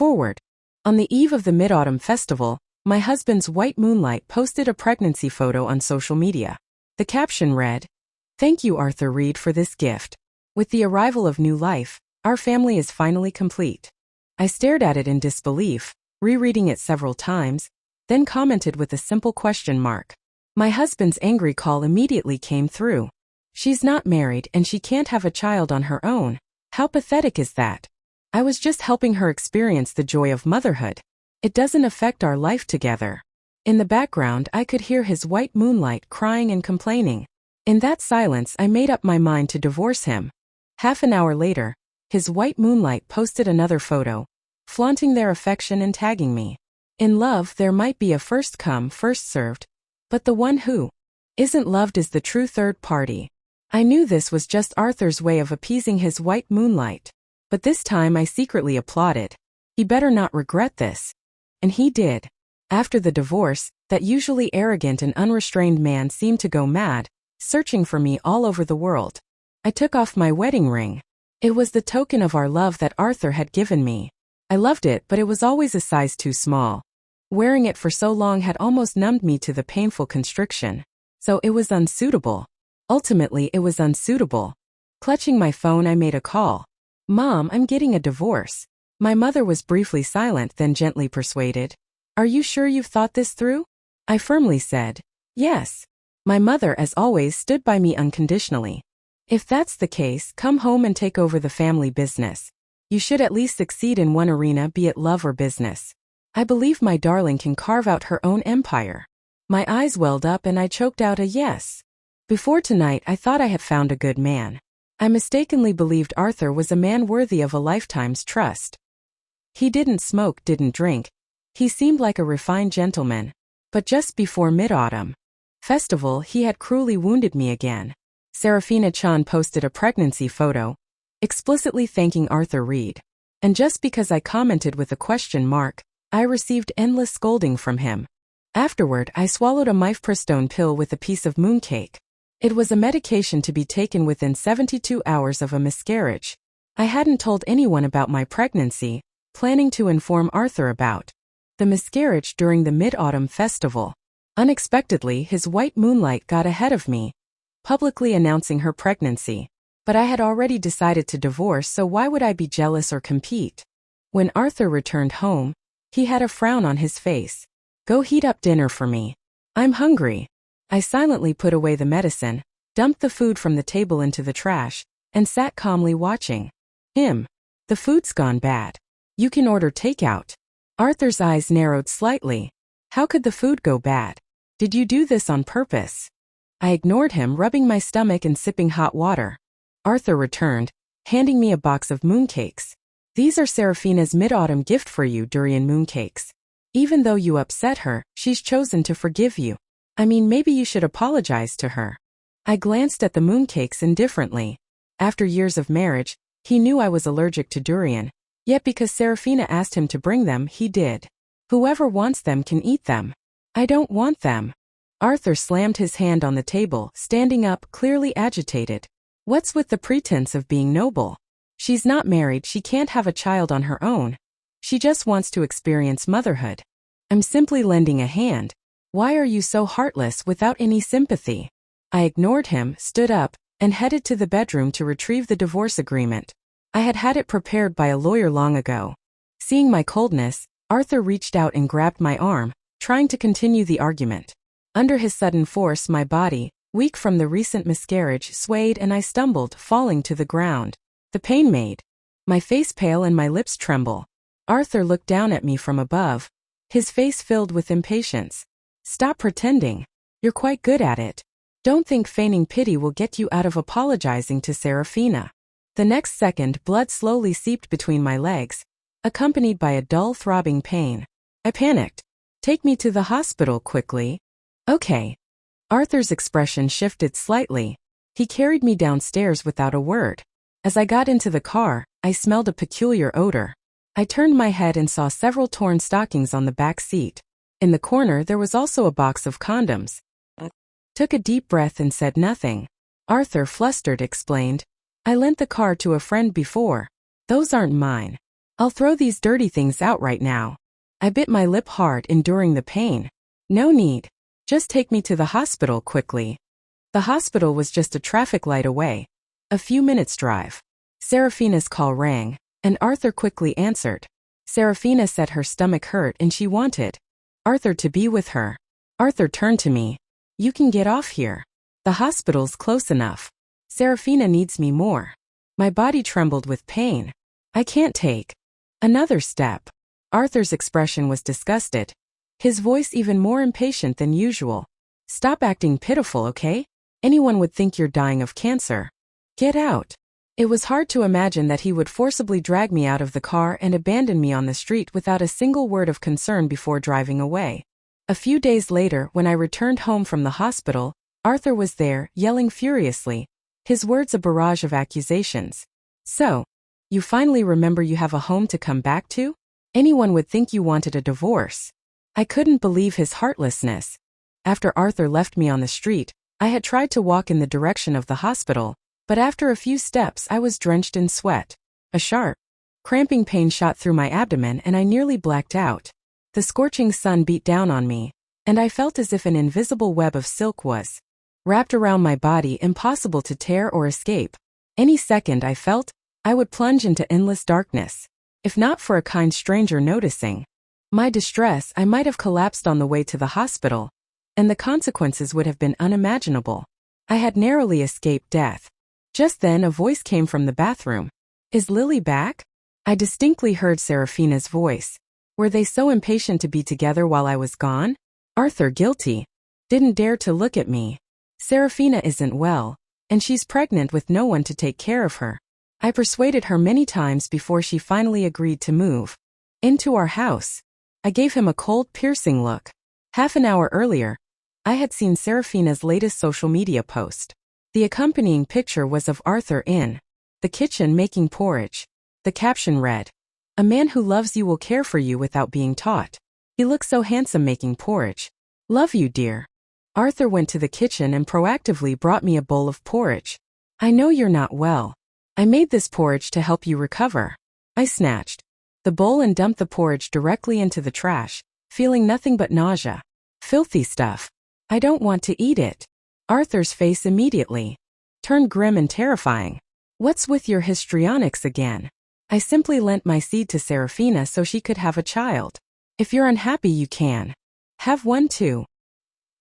Forward. On the eve of the Mid-Autumn Festival, my husband's white moonlight posted a pregnancy photo on social media. The caption read, "Thank you, Arthur Reed, for this gift. With the arrival of new life, our family is finally complete." I stared at it in disbelief, rereading it several times, then commented with a simple question mark. My husband's angry call immediately came through. "She's not married and she can't have a child on her own. How pathetic is that? I was just helping her experience the joy of motherhood. It doesn't affect our life together." In the background, I could hear his white moonlight crying and complaining. In that silence, I made up my mind to divorce him. Half an hour later, his white moonlight posted another photo, flaunting their affection and tagging me. In love, there might be a first come, first served, but the one who isn't loved is the true third party. I knew this was just Arthur's way of appeasing his white moonlight. But this time I secretly applauded. He better not regret this. And he did. After the divorce, that usually arrogant and unrestrained man seemed to go mad, searching for me all over the world. I took off my wedding ring. It was the token of our love that Arthur had given me. I loved it, but it was always a size too small. Wearing it for so long had almost numbed me to the painful constriction. So it was unsuitable. Ultimately, it was unsuitable. Clutching my phone, I made a call. "Mom, I'm getting a divorce." My mother was briefly silent, then gently persuaded. "Are you sure you've thought this through?" I firmly said, "Yes." My mother, as always, stood by me unconditionally. "If that's the case, come home and take over the family business. You should at least succeed in one arena, be it love or business. I believe my darling can carve out her own empire." My eyes welled up and I choked out a yes. Before tonight, I thought I had found a good man. I mistakenly believed Arthur was a man worthy of a lifetime's trust. He didn't smoke, didn't drink. He seemed like a refined gentleman. But just before Mid-Autumn Festival, he had cruelly wounded me again. Serafina-chan posted a pregnancy photo, explicitly thanking Arthur Reed. And just because I commented with a question mark, I received endless scolding from him. Afterward, I swallowed a mifepristone pill with a piece of mooncake. It was a medication to be taken within 72 hours of a miscarriage. I hadn't told anyone about my pregnancy, planning to inform Arthur about the miscarriage during the Mid-Autumn Festival. Unexpectedly, his white moonlight got ahead of me, publicly announcing her pregnancy. But I had already decided to divorce, so why would I be jealous or compete? When Arthur returned home, he had a frown on his face. "Go heat up dinner for me. I'm hungry." I silently put away the medicine, dumped the food from the table into the trash, and sat calmly watching him. "The food's gone bad. You can order takeout." Arthur's eyes narrowed slightly. "How could the food go bad? Did you do this on purpose?" I ignored him, rubbing my stomach and sipping hot water. Arthur returned, handing me a box of mooncakes. "These are Serafina's mid-autumn gift for you, durian mooncakes. Even though you upset her, she's chosen to forgive you. I mean, maybe you should apologize to her." I glanced at the mooncakes indifferently. After years of marriage, he knew I was allergic to durian. Yet because Serafina asked him to bring them, he did. Whoever wants them can eat them. I don't want them. Arthur slammed his hand on the table, standing up, clearly agitated. "What's with the pretense of being noble? She's not married, she can't have a child on her own. She just wants to experience motherhood. I'm simply lending a hand. Why are you so heartless without any sympathy?" I ignored him, stood up, and headed to the bedroom to retrieve the divorce agreement. I had had it prepared by a lawyer long ago. Seeing my coldness, Arthur reached out and grabbed my arm, trying to continue the argument. Under his sudden force, my body, weak from the recent miscarriage, swayed and I stumbled, falling to the ground. The pain made my face pale and my lips tremble. Arthur looked down at me from above, his face filled with impatience. "Stop pretending. You're quite good at it. Don't think feigning pity will get you out of apologizing to Serafina." The next second, blood slowly seeped between my legs, accompanied by a dull throbbing pain. I panicked. "Take me to the hospital quickly." "Okay." Arthur's expression shifted slightly. He carried me downstairs without a word. As I got into the car, I smelled a peculiar odor. I turned my head and saw several torn stockings on the back seat. In the corner there was also a box of condoms. Took a deep breath and said nothing. Arthur, flustered, explained, "I lent the car to a friend before. Those aren't mine." I'll throw these dirty things out right now. I bit my lip hard, enduring the pain. No need. Just take me to the hospital quickly. The hospital was just a traffic light away. A few minutes' drive. Serafina's call rang, and Arthur quickly answered. Serafina said her stomach hurt and she wanted Arthur to be with her. Arthur turned to me. You can get off here. The hospital's close enough. Serafina needs me more. My body trembled with pain. I can't take another step. Arthur's expression was disgusted. His voice even more impatient than usual. Stop acting pitiful, okay? Anyone would think you're dying of cancer. Get out. It was hard to imagine that he would forcibly drag me out of the car and abandon me on the street without a single word of concern before driving away. A few days later, when I returned home from the hospital, Arthur was there, yelling furiously, his words a barrage of accusations. So, you finally remember you have a home to come back to? Anyone would think you wanted a divorce. I couldn't believe his heartlessness. After Arthur left me on the street, I had tried to walk in the direction of the hospital, but after a few steps I was drenched in sweat. A sharp, cramping pain shot through my abdomen and I nearly blacked out. The scorching sun beat down on me, and I felt as if an invisible web of silk was wrapped around my body, impossible to tear or escape. Any second I felt I would plunge into endless darkness. If not for a kind stranger noticing my distress, I might have collapsed on the way to the hospital, and the consequences would have been unimaginable. I had narrowly escaped death. Just then a voice came from the bathroom. Is Lily back? I distinctly heard Serafina's voice. Were they so impatient to be together while I was gone? Arthur, guilty, didn't dare to look at me. Serafina isn't well, and she's pregnant with no one to take care of her. I persuaded her many times before she finally agreed to move into our house. I gave him a cold, piercing look. Half an hour earlier, I had seen Serafina's latest social media post. The accompanying picture was of Arthur in the kitchen making porridge. The caption read, "A man who loves you will care for you without being taught. He looks so handsome making porridge. Love you, dear." Arthur went to the kitchen and proactively brought me a bowl of porridge. I know you're not well. I made this porridge to help you recover. I snatched the bowl and dumped the porridge directly into the trash, feeling nothing but nausea. Filthy stuff. I don't want to eat it. Arthur's face immediately turned grim and terrifying. What's with your histrionics again? I simply lent my seed to Serafina so she could have a child. If you're unhappy, you can have one too.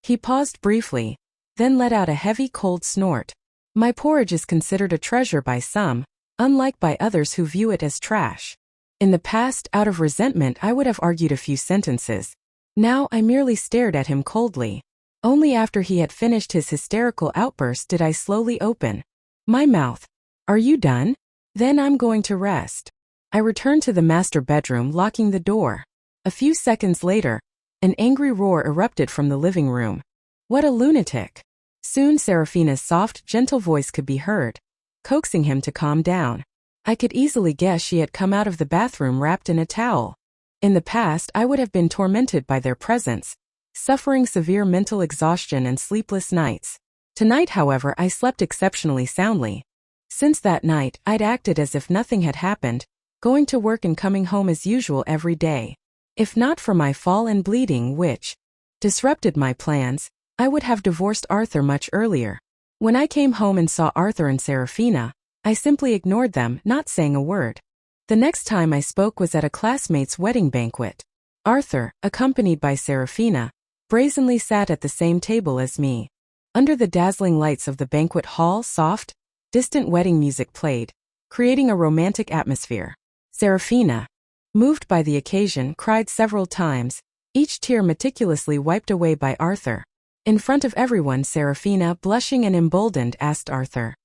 He paused briefly, then let out a heavy, cold snort. My porridge is considered a treasure by some, unlike by others who view it as trash. In the past, out of resentment, I would have argued a few sentences. Now I merely stared at him coldly. Only after he had finished his hysterical outburst did I slowly open my mouth. Are you done? Then I'm going to rest. I returned to the master bedroom, locking the door. A few seconds later, an angry roar erupted from the living room. What a lunatic. Soon Serafina's soft, gentle voice could be heard, coaxing him to calm down. I could easily guess she had come out of the bathroom wrapped in a towel. In the past, I would have been tormented by their presence, suffering severe mental exhaustion and sleepless nights. Tonight, however, I slept exceptionally soundly. Since that night, I'd acted as if nothing had happened, going to work and coming home as usual every day. If not for my fall and bleeding, which disrupted my plans, I would have divorced Arthur much earlier. When I came home and saw Arthur and Serafina, I simply ignored them, not saying a word. The next time I spoke was at a classmate's wedding banquet. Arthur, accompanied by Serafina, brazenly sat at the same table as me. Under the dazzling lights of the banquet hall, soft, distant wedding music played, creating a romantic atmosphere. Serafina, moved by the occasion, cried several times, each tear meticulously wiped away by Arthur. In front of everyone, Serafina, blushing and emboldened, asked Arthur,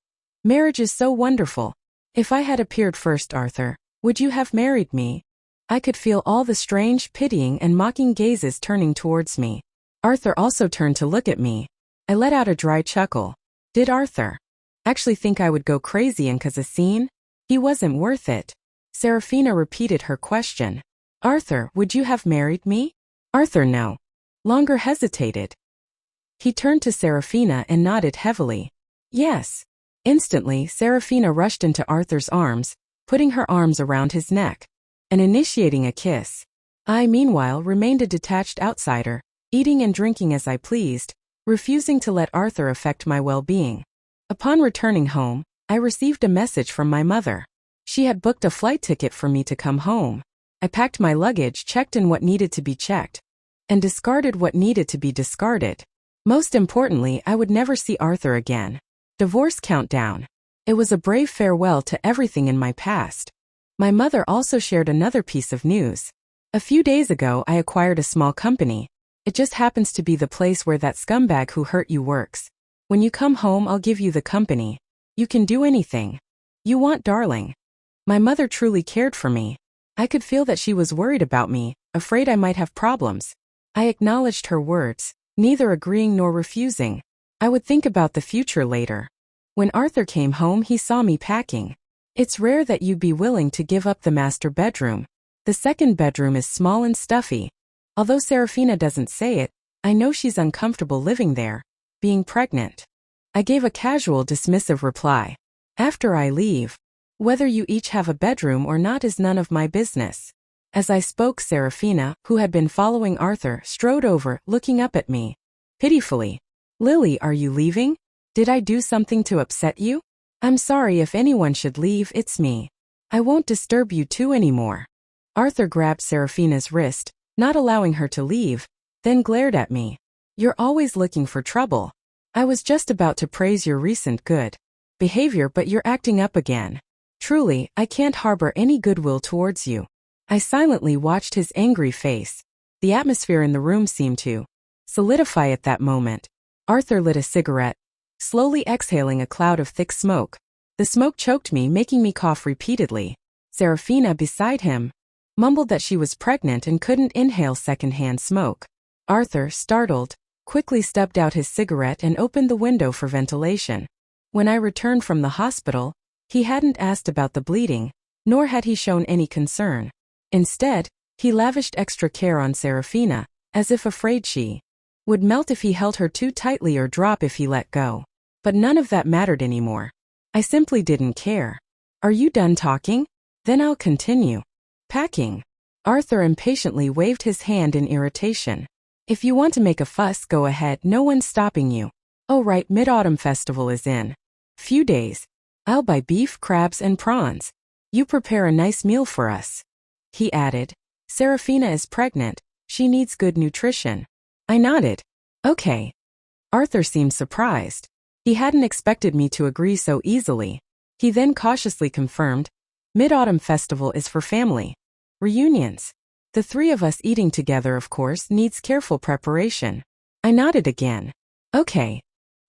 "Marriage is so wonderful. If I had appeared first, Arthur, would you have married me?" I could feel all the strange, pitying and mocking gazes turning towards me. Arthur also turned to look at me. I let out a dry chuckle. Did Arthur actually think I would go crazy and cause a scene? He wasn't worth it. Serafina repeated her question. "Arthur, would you have married me?" Arthur no longer hesitated. He turned to Serafina and nodded heavily. "Yes." Instantly, Serafina rushed into Arthur's arms, putting her arms around his neck. and initiating a kiss. I, meanwhile, remained a detached outsider, eating and drinking as I pleased, refusing to let Arthur affect my well-being. Upon returning home, I received a message from my mother. She had booked a flight ticket for me to come home. I packed my luggage, checked in what needed to be checked, and discarded what needed to be discarded. Most importantly, I would never see Arthur again. Divorce countdown. It was a brave farewell to everything in my past. My mother also shared another piece of news. A few days ago, I acquired a small company. It just happens to be the place where that scumbag who hurt you works. When you come home, I'll give you the company. You can do anything you want, darling. My mother truly cared for me. I could feel that she was worried about me, afraid I might have problems. I acknowledged her words, neither agreeing nor refusing. I would think about the future later. When Arthur came home, he saw me packing. It's rare that you'd be willing to give up the master bedroom. The second bedroom is small and stuffy. Although Serafina doesn't say it, I know she's uncomfortable living there, being pregnant. I gave a casual, dismissive reply. After I leave, whether you each have a bedroom or not is none of my business. As I spoke, Serafina, who had been following Arthur, strode over, looking up at me pitifully. Lily, are you leaving? Did I do something to upset you? I'm sorry, if anyone should leave, it's me. I won't disturb you two anymore. Arthur grabbed Serafina's wrist, not allowing her to leave, then glared at me. You're always looking for trouble. I was just about to praise your recent good behavior, but you're acting up again. Truly, I can't harbor any goodwill towards you. I silently watched his angry face. The atmosphere in the room seemed to solidify at that moment. Arthur lit a cigarette, slowly exhaling a cloud of thick smoke. The smoke choked me, making me cough repeatedly. Serafina, beside him, mumbled that she was pregnant and couldn't inhale secondhand smoke. Arthur, startled, quickly stubbed out his cigarette and opened the window for ventilation. When I returned from the hospital, he hadn't asked about the bleeding, nor had he shown any concern. Instead, he lavished extra care on Serafina, as if afraid she would melt if he held her too tightly or drop if he let go. But none of that mattered anymore. I simply didn't care. Are you done talking? Then I'll continue. Packing. Arthur impatiently waved his hand in irritation. If you want to make a fuss, go ahead, no one's stopping you. Oh right, Mid-Autumn Festival is in few days. I'll buy beef, crabs, and prawns. You prepare a nice meal for us. He added. Serafina is pregnant. She needs good nutrition. I nodded. Okay. Arthur seemed surprised. He hadn't expected me to agree so easily. He then cautiously confirmed, Mid-Autumn Festival is for family reunions. The three of us eating together, of course, needs careful preparation. I nodded again. Okay.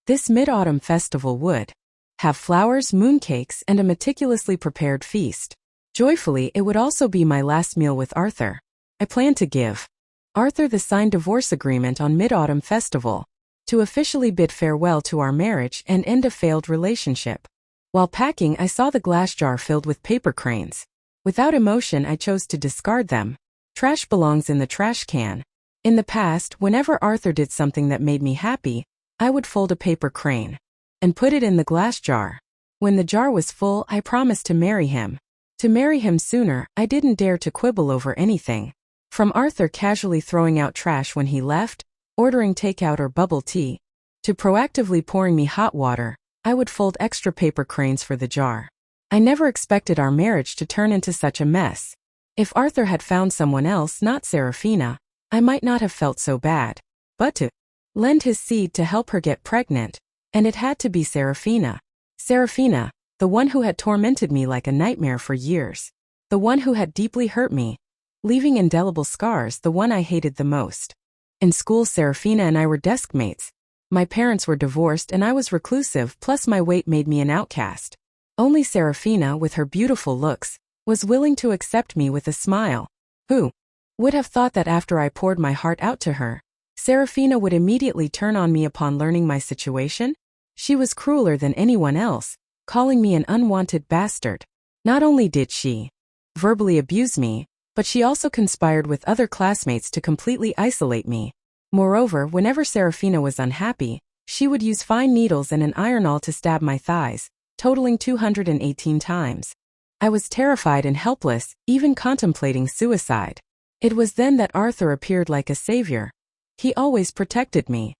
This Mid-Autumn Festival would have flowers, mooncakes, and a meticulously prepared feast. Joyfully, it would also be my last meal with Arthur. I planned to give Arthur the signed divorce agreement on Mid-Autumn Festival, to officially bid farewell to our marriage and end a failed relationship. While packing, I saw the glass jar filled with paper cranes. Without emotion, I chose to discard them. Trash belongs in the trash can. In the past, whenever Arthur did something that made me happy, I would fold a paper crane and put it in the glass jar. When the jar was full, I promised to marry him. To marry him sooner, I didn't dare to quibble over anything. From Arthur casually throwing out trash when he left, ordering takeout or bubble tea, to proactively pouring me hot water, I would fold extra paper cranes for the jar. I never expected our marriage to turn into such a mess. If Arthur had found someone else, not Serafina, I might not have felt so bad. But to lend his seed to help her get pregnant, and it had to be Serafina. Serafina, the one who had tormented me like a nightmare for years. The one who had deeply hurt me, leaving indelible scars, the one I hated the most. In school, Serafina and I were desk mates. My parents were divorced and I was reclusive, plus my weight made me an outcast. Only Serafina, with her beautiful looks, was willing to accept me with a smile. Who would have thought that after I poured my heart out to her, Serafina would immediately turn on me upon learning my situation? She was crueler than anyone else, calling me an unwanted bastard. Not only did she verbally abuse me, but she also conspired with other classmates to completely isolate me. Moreover, whenever Serafina was unhappy, she would use fine needles and an iron awl to stab my thighs, totaling 218 times. I was terrified and helpless, even contemplating suicide. It was then that Arthur appeared like a savior. He always protected me.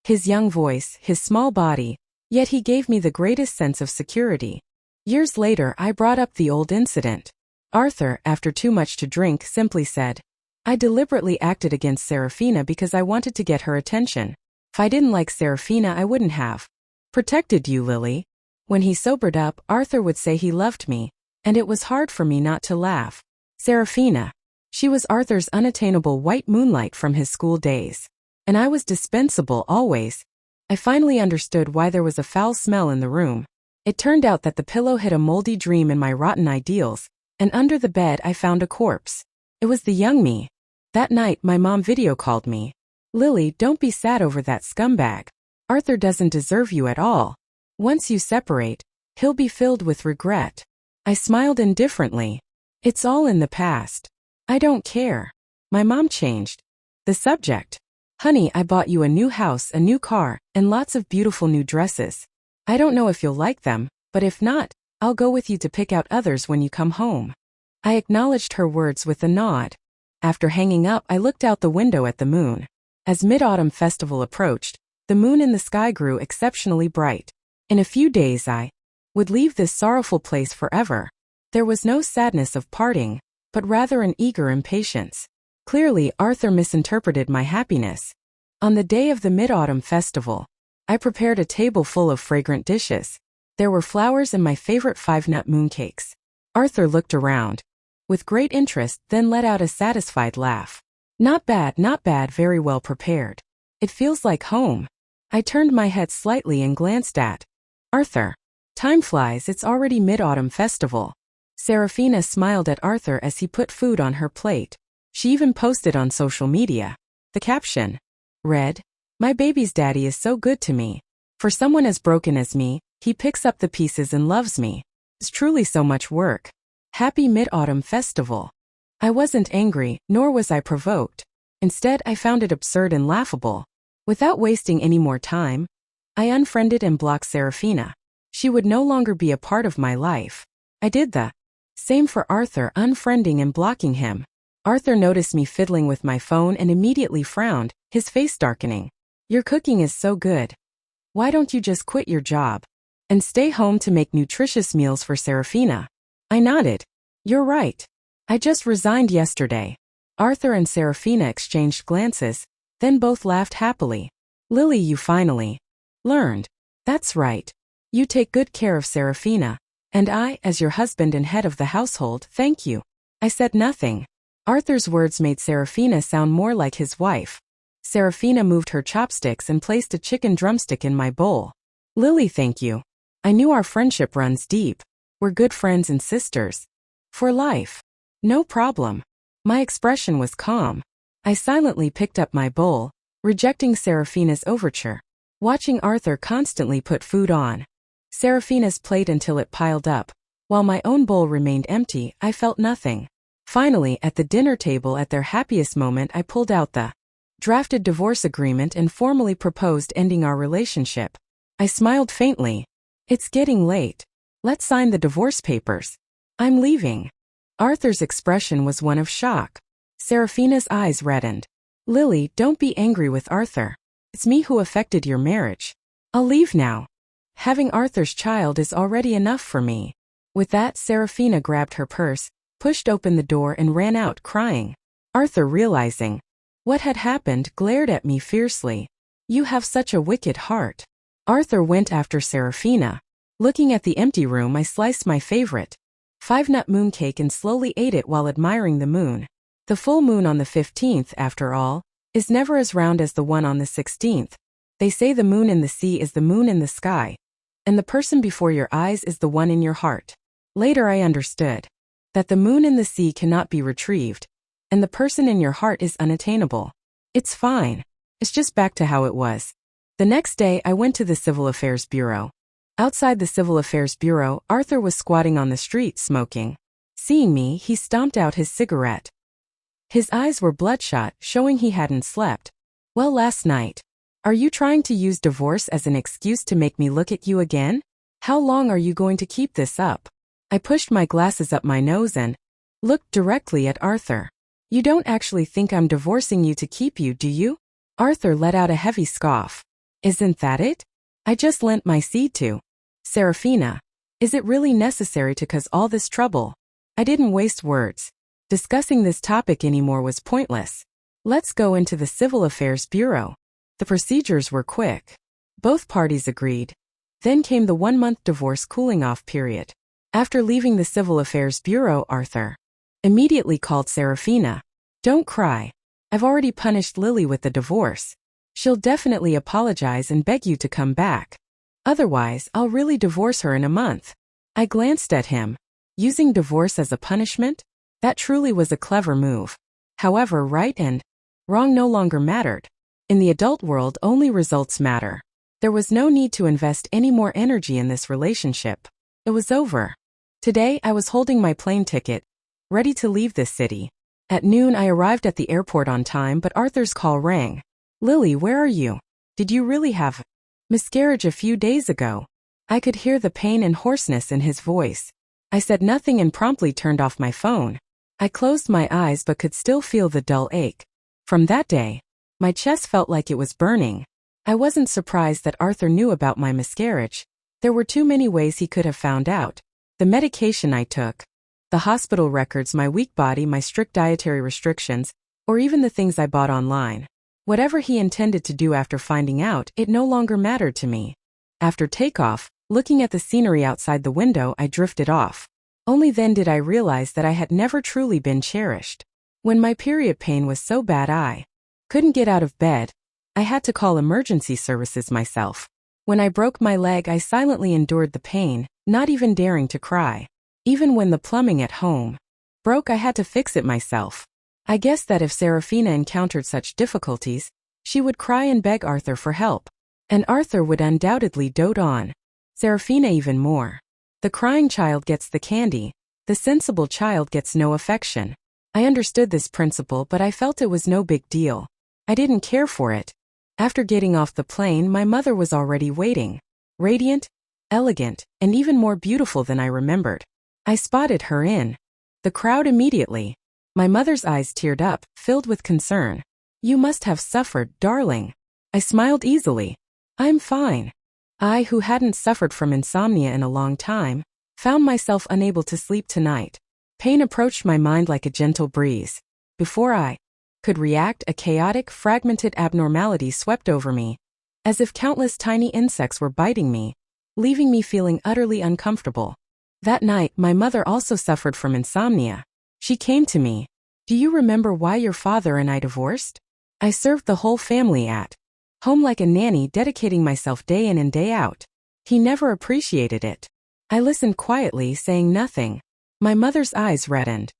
His young voice, his small body, yet he gave me the greatest sense of security. Years later, I brought up the old incident. Arthur, after too much to drink, simply said, "I deliberately acted against Serafina because I wanted to get her attention. If I didn't like Serafina, I wouldn't have protected you, Lily." When he sobered up, Arthur would say he loved me, and it was hard for me not to laugh. Serafina. She was Arthur's unattainable white moonlight from his school days. And I was dispensable always. I finally understood why there was a foul smell in the room. It turned out that the pillow hid a moldy dream in my rotten ideals, and under the bed I found a corpse. It was the young me. That night my mom video called me. "Lily, don't be sad over that scumbag. Arthur doesn't deserve you at all. Once you separate, he'll be filled with regret." I smiled indifferently. It's all in the past. I don't care. My mom changed the subject. "Honey, I bought you a new house, a new car, and lots of beautiful new dresses. I don't know if you'll like them, but if not, I'll go with you to pick out others when you come home." I acknowledged her words with a nod. After hanging up, I looked out the window at the moon. As Mid-Autumn Festival approached, the moon in the sky grew exceptionally bright. In a few days I would leave this sorrowful place forever. There was no sadness of parting, but rather an eager impatience. Clearly, Arthur misinterpreted my happiness. On the day of the Mid-Autumn Festival, I prepared a table full of fragrant dishes. There were flowers and my favorite 5-nut mooncakes. Arthur looked around with great interest, then let out a satisfied laugh. Not bad, very well prepared. It feels like home." I turned my head slightly and glanced at Arthur. "Time flies, it's already Mid-Autumn Festival." Serafina smiled at Arthur as he put food on her plate. She even posted on social media. The caption read, "My baby's daddy is so good to me. For someone as broken as me, he picks up the pieces and loves me. It's truly so much work. Happy Mid-Autumn Festival." I wasn't angry, nor was I provoked. Instead, I found it absurd and laughable. Without wasting any more time, I unfriended and blocked Serafina. She would no longer be a part of my life. I did the same for Arthur, unfriending and blocking him. Arthur noticed me fiddling with my phone and immediately frowned, his face darkening. "Your cooking is so good. Why don't you just quit your job and stay home to make nutritious meals for Serafina?" I nodded. "You're right. I just resigned yesterday." Arthur and Serafina exchanged glances, then both laughed happily. "Lily, you finally learned. That's right. You take good care of Serafina, and I, as your husband and head of the household, thank you." I said nothing. Arthur's words made Serafina sound more like his wife. Serafina moved her chopsticks and placed a chicken drumstick in my bowl. "Lily, thank you. I knew our friendship runs deep. We're good friends and sisters. For life." "No problem." My expression was calm. I silently picked up my bowl, rejecting Serafina's overture, watching Arthur constantly put food on Serafina's plate until it piled up. While my own bowl remained empty, I felt nothing. Finally, at the dinner table at their happiest moment, I pulled out the drafted divorce agreement and formally proposed ending our relationship. I smiled faintly. "It's getting late. Let's sign the divorce papers. I'm leaving." Arthur's expression was one of shock. Serafina's eyes reddened. "Lily, don't be angry with Arthur. It's me who affected your marriage. I'll leave now. Having Arthur's child is already enough for me." With that, Serafina grabbed her purse, pushed open the door and ran out, crying. Arthur, realizing what had happened, glared at me fiercely. "You have such a wicked heart." Arthur went after Serafina. Looking at the empty room, I sliced my favorite 5-nut mooncake and slowly ate it while admiring the moon. The full moon on the 15th, after all, is never as round as the one on the 16th. They say the moon in the sea is the moon in the sky, and the person before your eyes is the one in your heart. Later I understood that the moon in the sea cannot be retrieved, and the person in your heart is unattainable. It's fine. It's just back to how it was. The next day, I went to the Civil Affairs Bureau. Outside the Civil Affairs Bureau, Arthur was squatting on the street, smoking. Seeing me, he stomped out his cigarette. His eyes were bloodshot, showing he hadn't slept. "Well, last night. Are you trying to use divorce as an excuse to make me look at you again? How long are you going to keep this up?" I pushed my glasses up my nose and looked directly at Arthur. You don't actually think I'm divorcing you to keep you, do you? Arthur let out a heavy scoff. Isn't that it? I just lent my seed to Serafina. Is it really necessary to cause all this trouble? I didn't waste words. Discussing this topic anymore was pointless. Let's go into the Civil Affairs Bureau. The procedures were quick. Both parties agreed. Then came the 1-month divorce cooling-off period. After leaving the Civil Affairs Bureau, Arthur immediately called Serafina. Don't cry. I've already punished Lily with the divorce. She'll definitely apologize and beg you to come back. Otherwise, I'll really divorce her in a month. I glanced at him. Using divorce as a punishment? That truly was a clever move. However, right and wrong no longer mattered. In the adult world, only results matter. There was no need to invest any more energy in this relationship. It was over. Today, I was holding my plane ticket, ready to leave this city. At noon, I arrived at the airport on time, but Arthur's call rang. Lily, where are you? Did you really have miscarriage a few days ago? I could hear the pain and hoarseness in his voice. I said nothing and promptly turned off my phone. I closed my eyes but could still feel the dull ache. From that day, my chest felt like it was burning. I wasn't surprised that Arthur knew about my miscarriage. There were too many ways he could have found out. The medication I took, the hospital records, my weak body, my strict dietary restrictions, or even the things I bought online. Whatever he intended to do after finding out, it no longer mattered to me. After takeoff, looking at the scenery outside the window, I drifted off. Only then did I realize that I had never truly been cherished. When my period pain was so bad I couldn't get out of bed, I had to call emergency services myself. When I broke my leg, I silently endured the pain, not even daring to cry. Even when the plumbing at home broke, I had to fix it myself. I guessed that if Serafina encountered such difficulties, she would cry and beg Arthur for help. And Arthur would undoubtedly dote on Serafina even more. The crying child gets the candy, the sensible child gets no affection. I understood this principle, but I felt it was no big deal. I didn't care for it. After getting off the plane, my mother was already waiting. Radiant, elegant, and even more beautiful than I remembered. I spotted her in the crowd immediately. My mother's eyes teared up, filled with concern. You must have suffered, darling. I smiled easily. I'm fine. I, who hadn't suffered from insomnia in a long time, found myself unable to sleep tonight. Pain approached my mind like a gentle breeze. Before I could react, a chaotic, fragmented abnormality swept over me, as if countless tiny insects were biting me, leaving me feeling utterly uncomfortable. That night, my mother also suffered from insomnia. She came to me. Do you remember why your father and I divorced? I served the whole family at home like a nanny, dedicating myself day in and day out. He never appreciated it. I listened quietly, saying nothing. My mother's eyes reddened.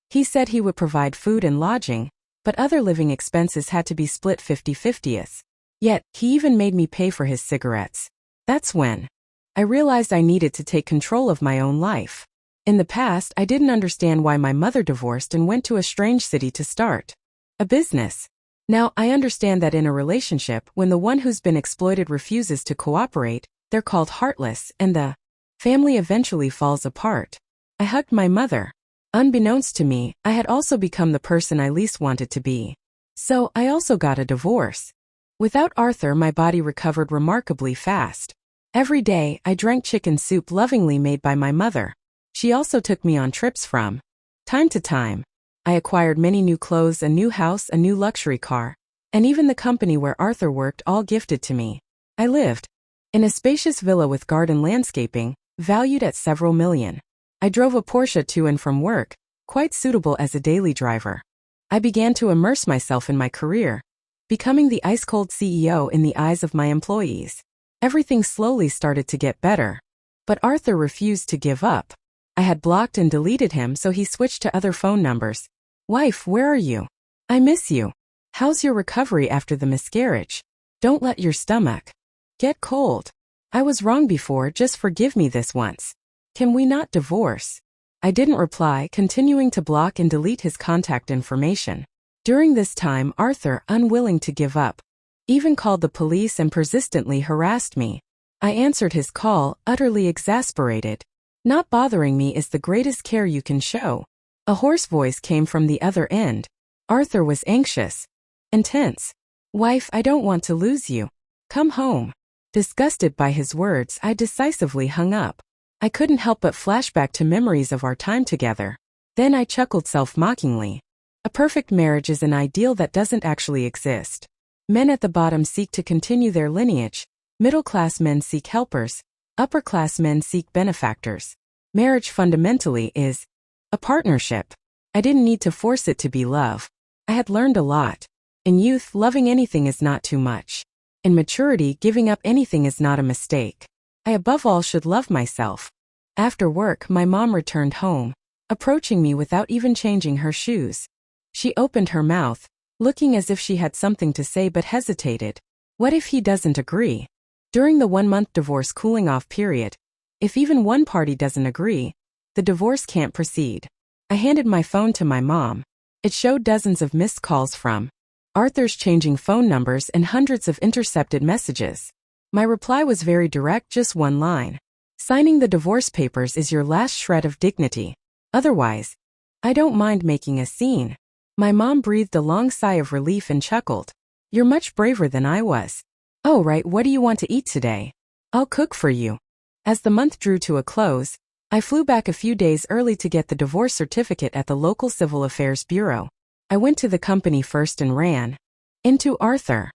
He said he would provide food and lodging, but other living expenses had to be split 50-50. Yet, he even made me pay for his cigarettes. That's when I realized I needed to take control of my own life. In the past, I didn't understand why my mother divorced and went to a strange city to start a business. Now, I understand that in a relationship, when the one who's been exploited refuses to cooperate, they're called heartless, and the family eventually falls apart. I hugged my mother. Unbeknownst to me, I had also become the person I least wanted to be. So, I also got a divorce. Without Arthur, my body recovered remarkably fast. Every day, I drank chicken soup lovingly made by my mother. She also took me on trips from time to time. I acquired many new clothes, a new house, a new luxury car, and even the company where Arthur worked, all gifted to me. I lived in a spacious villa with garden landscaping, valued at several million. I drove a Porsche to and from work, quite suitable as a daily driver. I began to immerse myself in my career, becoming the ice-cold CEO in the eyes of my employees. Everything slowly started to get better. But Arthur refused to give up. I had blocked and deleted him, so he switched to other phone numbers. Wife, where are you? I miss you. How's your recovery after the miscarriage? Don't let your stomach get cold. I was wrong before, just forgive me this once. Can we not divorce? I didn't reply, continuing to block and delete his contact information. During this time, Arthur, unwilling to give up, even called the police and persistently harassed me. I answered his call, utterly exasperated. Not bothering me is the greatest care you can show. A hoarse voice came from the other end. Arthur was anxious and tense. Wife, I don't want to lose you. Come home. Disgusted by his words, I decisively hung up. I couldn't help but flash back to memories of our time together. Then I chuckled self-mockingly. A perfect marriage is an ideal that doesn't actually exist. Men at the bottom seek to continue their lineage. Middle-class men seek helpers. Upper-class men seek benefactors. Marriage fundamentally is a partnership. I didn't need to force it to be love. I had learned a lot. In youth, loving anything is not too much. In maturity, giving up anything is not a mistake. I above all should love myself. After work, my mom returned home, approaching me without even changing her shoes. She opened her mouth, looking as if she had something to say but hesitated. What if he doesn't agree? During the 1-month divorce cooling-off period, if even one party doesn't agree, the divorce can't proceed. I handed my phone to my mom. It showed dozens of missed calls from Arthur's changing phone numbers and hundreds of intercepted messages. My reply was very direct, just one line. Signing the divorce papers is your last shred of dignity. Otherwise, I don't mind making a scene. My mom breathed a long sigh of relief and chuckled. You're much braver than I was. Oh right, what do you want to eat today? I'll cook for you. As the month drew to a close, I flew back a few days early to get the divorce certificate at the local civil affairs bureau. I went to the company first and ran into Arthur.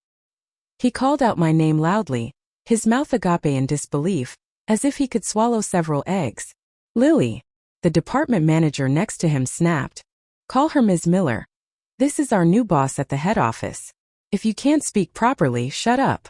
He called out my name loudly, his mouth agape in disbelief, as if he could swallow several eggs. Lily. The department manager next to him snapped. Call her Ms. Miller. This is our new boss at the head office. If you can't speak properly, shut up.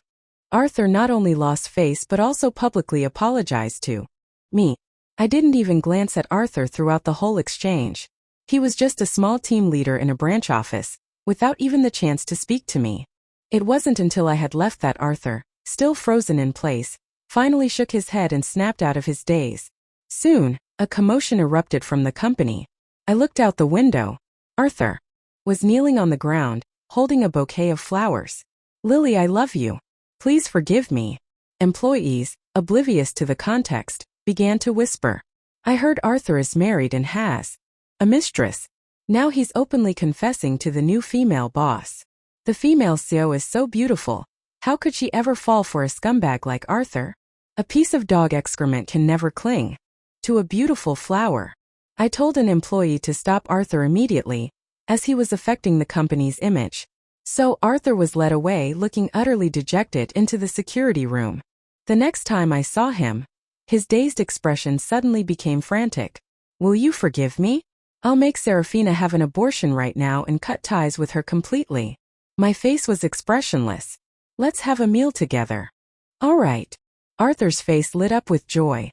Arthur not only lost face but also publicly apologized to me. I didn't even glance at Arthur throughout the whole exchange. He was just a small team leader in a branch office, without even the chance to speak to me. It wasn't until I had left that Arthur, still frozen in place, finally shook his head and snapped out of his daze. Soon, a commotion erupted from the company. I looked out the window. Arthur was kneeling on the ground, holding a bouquet of flowers. Lily, I love you. Please forgive me. Employees, oblivious to the context, began to whisper. I heard Arthur is married and has a mistress. Now he's openly confessing to the new female boss. The female CEO is so beautiful. How could she ever fall for a scumbag like Arthur? A piece of dog excrement can never cling to a beautiful flower. I told an employee to stop Arthur immediately, as he was affecting the company's image. So Arthur was led away looking utterly dejected into the security room. The next time I saw him, his dazed expression suddenly became frantic. Will you forgive me? I'll make Serafina have an abortion right now and cut ties with her completely. My face was expressionless. Let's have a meal together. All right. Arthur's face lit up with joy.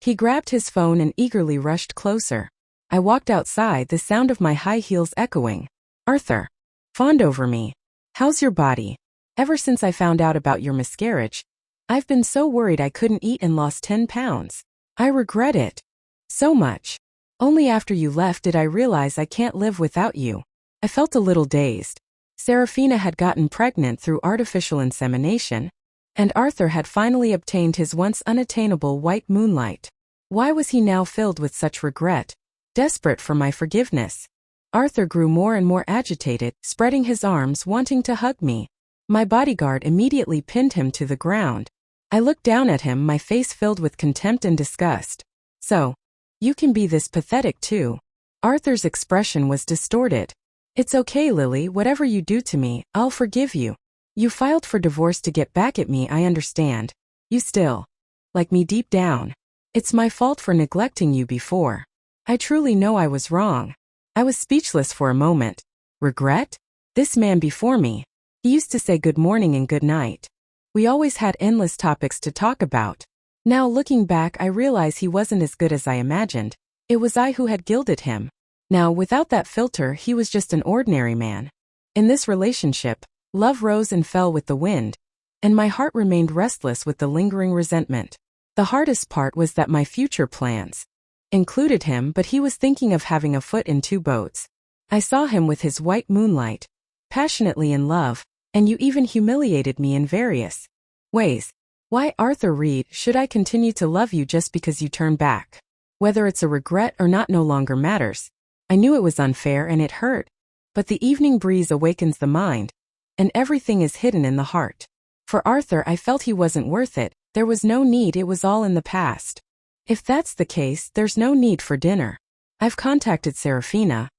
He grabbed his phone and eagerly rushed closer. I walked outside, the sound of my high heels echoing. Arthur. Fawned over me. How's your body? Ever since I found out about your miscarriage, I've been so worried I couldn't eat and lost 10 pounds. I regret it so much. Only after you left did I realize I can't live without you. I felt a little dazed. Serafina had gotten pregnant through artificial insemination, and Arthur had finally obtained his once unattainable white moonlight. Why was he now filled with such regret, desperate for my forgiveness? Arthur grew more and more agitated, spreading his arms, wanting to hug me. My bodyguard immediately pinned him to the ground. I looked down at him, my face filled with contempt and disgust. So, you can be this pathetic too. Arthur's expression was distorted. It's okay, Lily, whatever you do to me, I'll forgive you. You filed for divorce to get back at me, I understand. You still like me deep down. It's my fault for neglecting you before. I truly know I was wrong. I was speechless for a moment. Regret? This man before me. He used to say good morning and good night. We always had endless topics to talk about. Now looking back, I realize he wasn't as good as I imagined. It was I who had gilded him. Now without that filter, he was just an ordinary man. In this relationship, love rose and fell with the wind, and my heart remained restless with the lingering resentment. The hardest part was that my future plans included him, but he was thinking of having a foot in 2 boats. I saw him with his white moonlight, passionately in love, and you even humiliated me in various ways. Why, Arthur Reed, should I continue to love you just because you turn back? Whether it's a regret or not no longer matters. I knew it was unfair and it hurt. But the evening breeze awakens the mind, and everything is hidden in the heart. For Arthur, I felt he wasn't worth it. There was no need, it was all in the past. If that's the case, there's no need for dinner. I've contacted Serafina.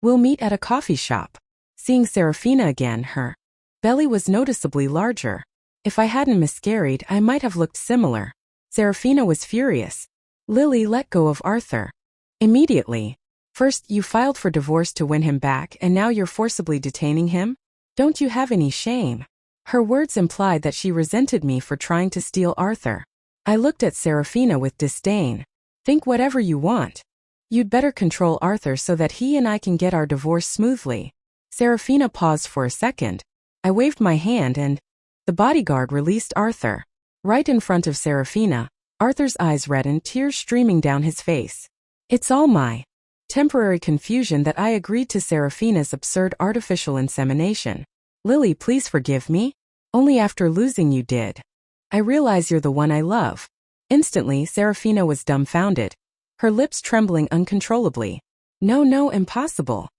We'll meet at a coffee shop. Seeing Serafina again, her belly was noticeably larger. If I hadn't miscarried, I might have looked similar. Serafina was furious. Lily, let go of Arthur. Immediately. First, you filed for divorce to win him back, and now you're forcibly detaining him? Don't you have any shame? Her words implied that she resented me for trying to steal Arthur. I looked at Serafina with disdain. Think whatever you want. You'd better control Arthur so that he and I can get our divorce smoothly. Serafina paused for a second. I waved my hand and the bodyguard released Arthur. Right in front of Serafina, Arthur's eyes reddened, tears streaming down his face. It's all my temporary confusion that I agreed to Serafina's absurd artificial insemination. Lily, please forgive me. Only after losing you did. I realize you're the one I love. Instantly, Serafina was dumbfounded, her lips trembling uncontrollably. No, impossible.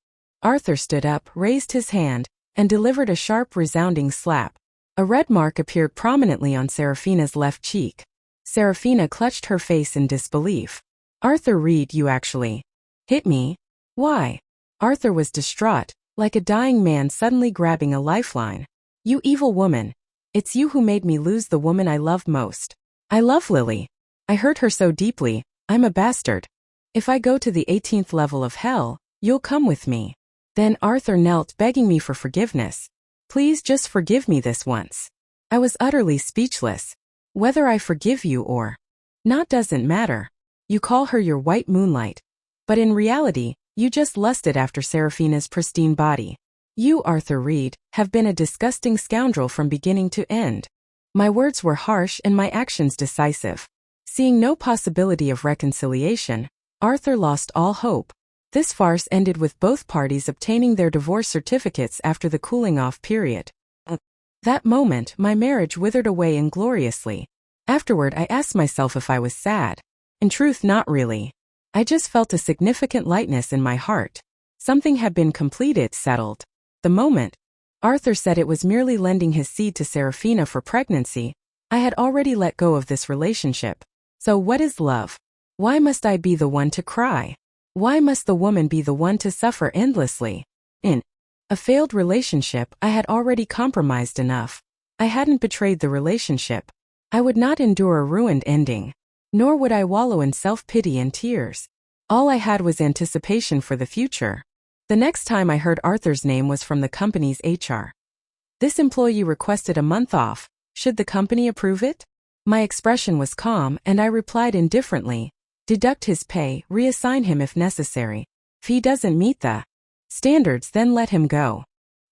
Arthur stood up, raised his hand, and delivered a sharp, resounding slap. A red mark appeared prominently on Serafina's left cheek. Serafina clutched her face in disbelief. Arthur Reed, you actually hit me? Why? Arthur was distraught, like a dying man suddenly grabbing a lifeline. You evil woman. It's you who made me lose the woman I love most. I love Lily. I hurt her so deeply, I'm a bastard. If I go to the 18th level of hell, you'll come with me. Then Arthur knelt, begging me for forgiveness. Please just forgive me this once. I was utterly speechless. Whether I forgive you or not doesn't matter. You call her your white moonlight. But in reality, you just lusted after Serafina's pristine body. You, Arthur Reed, have been a disgusting scoundrel from beginning to end. My words were harsh and my actions decisive. Seeing no possibility of reconciliation, Arthur lost all hope. This farce ended with both parties obtaining their divorce certificates after the cooling-off period. At that moment, my marriage withered away ingloriously. Afterward, I asked myself if I was sad. In truth, not really. I just felt a significant lightness in my heart. Something had been completed, settled. The moment Arthur said it was merely lending his seed to Serafina for pregnancy, I had already let go of this relationship. So what is love? Why must I be the one to cry? Why must the woman be the one to suffer endlessly? In a failed relationship, I had already compromised enough. I hadn't betrayed the relationship. I would not endure a ruined ending. Nor would I wallow in self-pity and tears. All I had was anticipation for the future. The next time I heard Arthur's name was from the company's HR. This employee requested a month off. Should the company approve it? My expression was calm, and I replied indifferently. Deduct his pay, reassign him if necessary. If he doesn't meet the standards, then let him go.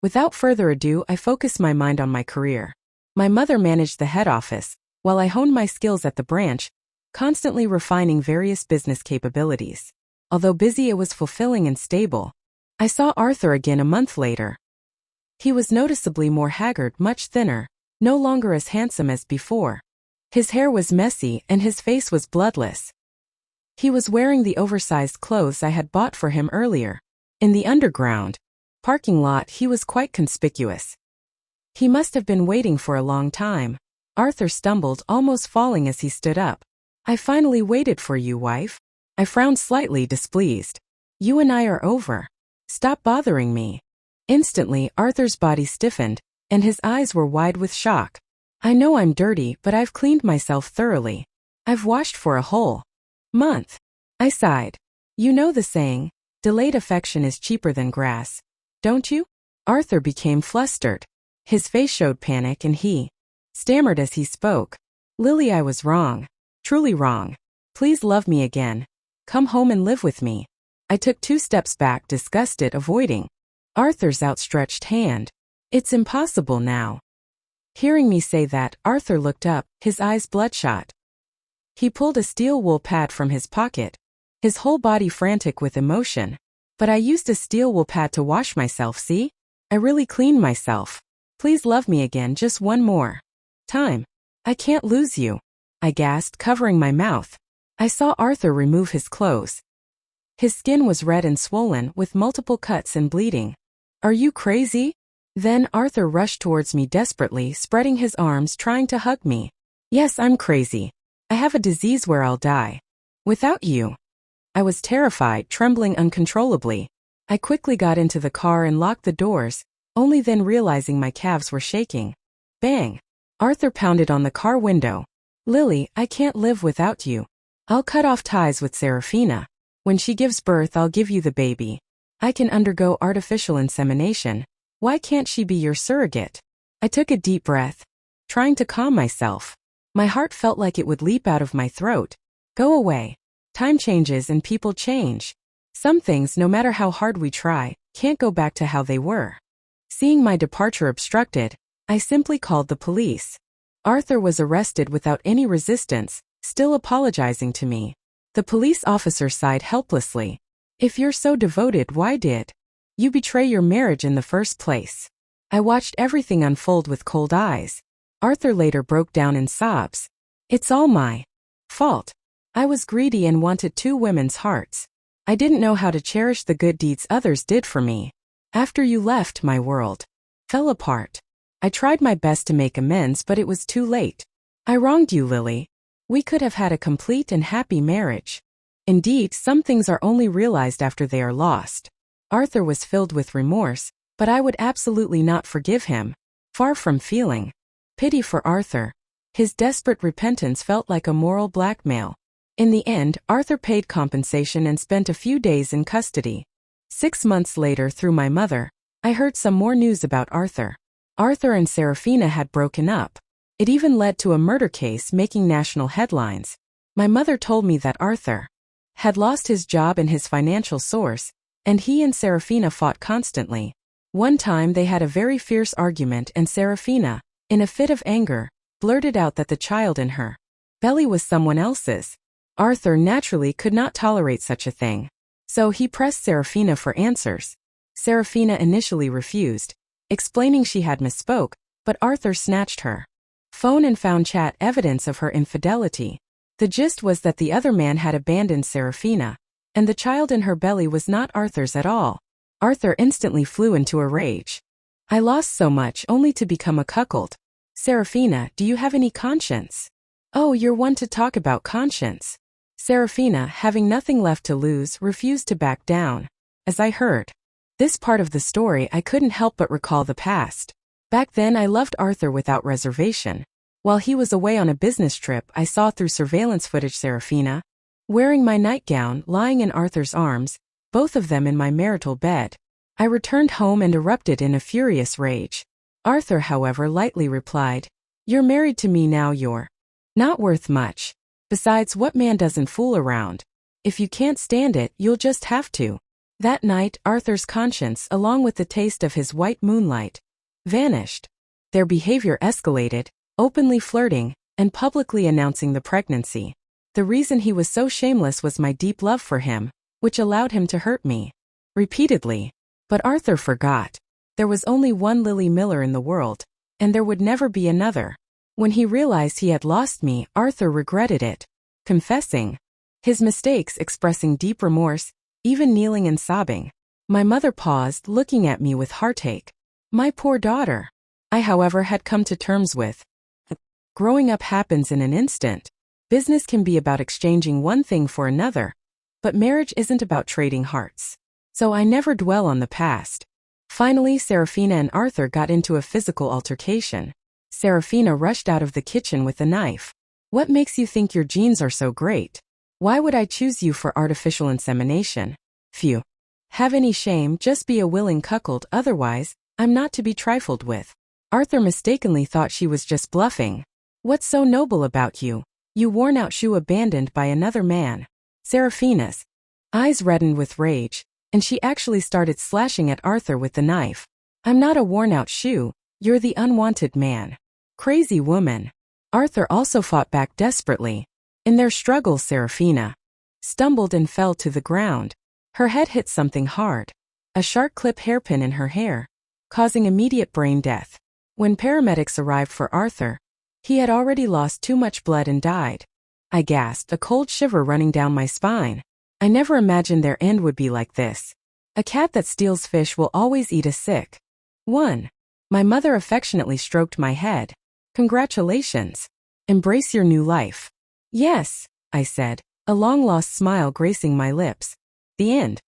Without further ado, I focused my mind on my career. My mother managed the head office, while I honed my skills at the branch, constantly refining various business capabilities. Although busy, it was fulfilling and stable. I saw Arthur again a month later. He was noticeably more haggard, much thinner, no longer as handsome as before. His hair was messy and his face was bloodless. He was wearing the oversized clothes I had bought for him earlier. In the underground parking lot, he was quite conspicuous. He must have been waiting for a long time. Arthur stumbled, almost falling as he stood up. I finally waited for you, wife. I frowned slightly, displeased. You and I are over. Stop bothering me. Instantly, Arthur's body stiffened, and his eyes were wide with shock. I know I'm dirty, but I've cleaned myself thoroughly. I've washed for a whole month. I sighed. You know the saying, delayed affection is cheaper than grass, don't you? Arthur became flustered. His face showed panic and he stammered as he spoke. Lily, I was wrong. Truly wrong. Please love me again. Come home and live with me. I took 2 steps back, disgusted, avoiding Arthur's outstretched hand. It's impossible now. Hearing me say that, Arthur looked up, his eyes bloodshot. He pulled a steel wool pad from his pocket, his whole body frantic with emotion. But I used a steel wool pad to wash myself, see? I really cleaned myself. Please love me again just one more time. I can't lose you, I gasped, covering my mouth. I saw Arthur remove his clothes. His skin was red and swollen, with multiple cuts and bleeding. Are you crazy? Then Arthur rushed towards me desperately, spreading his arms, trying to hug me. Yes, I'm crazy. I have a disease where I'll die. Without you. I was terrified, trembling uncontrollably. I quickly got into the car and locked the doors, only then realizing my calves were shaking. Bang! Arthur pounded on the car window. Lily, I can't live without you. I'll cut off ties with Serafina. When she gives birth, I'll give you the baby. I can undergo artificial insemination. Why can't she be your surrogate? I took a deep breath, trying to calm myself. My heart felt like it would leap out of my throat. Go away. Time changes and people change. Some things, no matter how hard we try, can't go back to how they were. Seeing my departure obstructed, I simply called the police. Arthur was arrested without any resistance, still apologizing to me. The police officer sighed helplessly. If you're so devoted, why did you betray your marriage in the first place? I watched everything unfold with cold eyes. Arthur later broke down in sobs. It's all my fault. I was greedy and wanted two women's hearts. I didn't know how to cherish the good deeds others did for me. After you left, my world fell apart. I tried my best to make amends, but it was too late. I wronged you, Lily. We could have had a complete and happy marriage. Indeed, some things are only realized after they are lost. Arthur was filled with remorse, but I would absolutely not forgive him. Far from feeling pity for Arthur, his desperate repentance felt like a moral blackmail. In the end, Arthur paid compensation and spent a few days in custody. 6 months later, through my mother, I heard some more news about Arthur. Arthur and Serafina had broken up. It even led to a murder case making national headlines. My mother told me that Arthur had lost his job and his financial source, and he and Serafina fought constantly. One time they had a very fierce argument and Serafina, in a fit of anger, blurted out that the child in her belly was someone else's. Arthur naturally could not tolerate such a thing, so he pressed Serafina for answers. Serafina initially refused, explaining she had misspoke, but Arthur snatched her phone and found chat evidence of her infidelity. The gist was that the other man had abandoned Serafina, and the child in her belly was not Arthur's at all. Arthur instantly flew into a rage. I lost so much only to become a cuckold. Serafina, do you have any conscience? Oh, you're one to talk about conscience. Serafina, having nothing left to lose, refused to back down. As I heard this part of the story, I couldn't help but recall the past. Back then I loved Arthur without reservation. While he was away on a business trip, I saw through surveillance footage Serafina, wearing my nightgown, lying in Arthur's arms, both of them in my marital bed. I returned home and erupted in a furious rage. Arthur, however, lightly replied, "You're married to me now, you're not worth much. Besides, what man doesn't fool around? If you can't stand it, you'll just have to." That night, Arthur's conscience, along with the taste of his white moonlight, vanished. Their behavior escalated, openly flirting, and publicly announcing the pregnancy. The reason he was so shameless was my deep love for him, which allowed him to hurt me repeatedly. But Arthur forgot. There was only one Lily Miller in the world, and there would never be another. When he realized he had lost me, Arthur regretted it, confessing his mistakes, expressing deep remorse, even kneeling and sobbing. My mother paused, looking at me with heartache. My poor daughter. I, however, had come to terms with growing up happens in an instant. Business can be about exchanging one thing for another, but marriage isn't about trading hearts. So I never dwell on the past. Finally, Serafina and Arthur got into a physical altercation. Serafina rushed out of the kitchen with a knife. What makes you think your genes are so great? Why would I choose you for artificial insemination? Phew. Have any shame, just be a willing cuckold, otherwise, I'm not to be trifled with. Arthur mistakenly thought she was just bluffing. What's so noble about you? You worn-out shoe abandoned by another man. Serafina's eyes reddened with rage, and she actually started slashing at Arthur with the knife. I'm not a worn-out shoe, you're the unwanted man. Crazy woman. Arthur also fought back desperately. In their struggle, Serafina stumbled and fell to the ground. Her head hit something hard, a sharp-clip hairpin in her hair, causing immediate brain death. When paramedics arrived for Arthur, He had already lost too much blood and died. I gasped, a cold shiver running down my spine. I never imagined their end would be like this. A cat that steals fish will always eat a sick one. My mother affectionately stroked my head. Congratulations. Embrace your new life. Yes, I said, a long-lost smile gracing my lips. The end.